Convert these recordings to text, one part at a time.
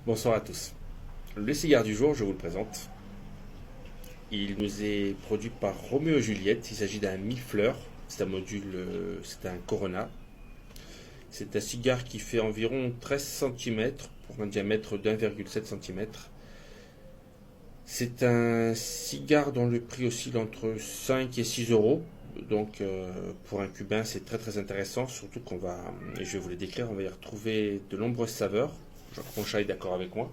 Bonsoir à tous. Le cigare du jour, je vous le présente. Il nous est produit par Roméo et Juliette. Il s'agit d'un mi-fleur. C'est un module, c'est un Corona. C'est un cigare qui fait environ 13 cm pour un diamètre d'1,7 cm. C'est un cigare dont le prix oscille entre 5 et 6 euros. Donc pour un cubain, c'est très très intéressant. Surtout qu'on va, et je vais vous les décrire, on va y retrouver de nombreuses saveurs. Je crois que mon chat est d'accord avec moi.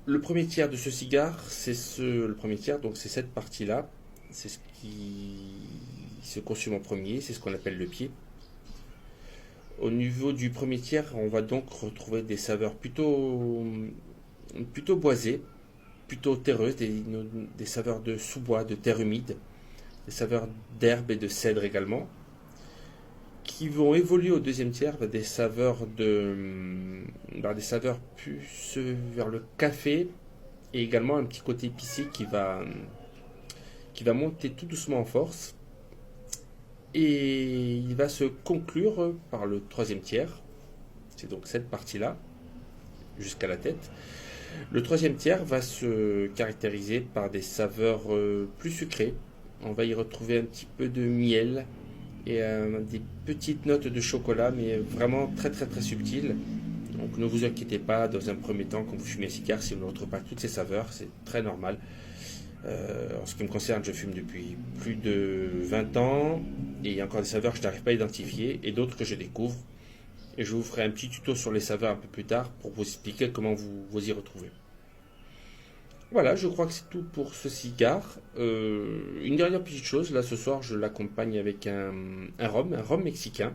Le premier tiers de ce cigare, le premier tiers, donc c'est cette partie-là, c'est ce qui se consomme en premier, c'est ce qu'on appelle le pied. Au niveau du premier tiers, on va donc retrouver des saveurs plutôt boisées, plutôt terreuses, des saveurs de sous-bois, de terre humide, des saveurs d'herbe et de cèdre également, qui vont évoluer au deuxième tiers vers des saveurs plus vers le café et également un petit côté épicé qui va monter tout doucement en force. Et il va se conclure par le troisième tiers. C'est donc cette partie-là, jusqu'à la tête. Le troisième tiers va se caractériser par des saveurs plus sucrées. On va y retrouver un petit peu de miel et des petites notes de chocolat, mais vraiment très très très subtiles. Donc ne vous inquiétez pas, dans un premier temps, quand vous fumez un cigare, si vous ne retrouvez pas toutes ces saveurs, c'est très normal. En ce qui me concerne, je fume depuis plus de 20 ans et il y a encore des saveurs que je n'arrive pas à identifier et d'autres que je découvre. Et je vous ferai un petit tuto sur les saveurs un peu plus tard pour vous expliquer comment vous y retrouvez. Voilà, je crois que c'est tout pour ce cigare. Une dernière petite chose, là ce soir je l'accompagne avec un rhum mexicain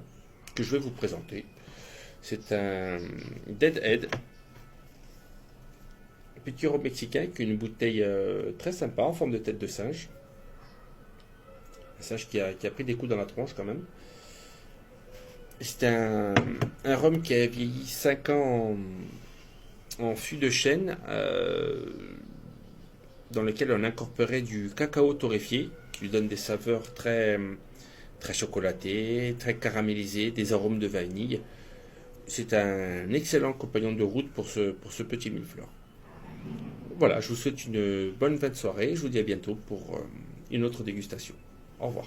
que je vais vous présenter. C'est un Deadhead, petit rhum mexicain avec une bouteille très sympa en forme de tête de singe. Un singe qui a pris des coups dans la tronche quand même. C'est un rhum qui a vieilli 5 ans en fût de chêne dans lequel on incorporait du cacao torréfié qui lui donne des saveurs très, très chocolatées, très caramélisées, des arômes de vanille. C'est un excellent compagnon de route pour ce petit millefleur. Voilà, je vous souhaite une bonne fin de soirée. Je vous dis à bientôt pour une autre dégustation. Au revoir.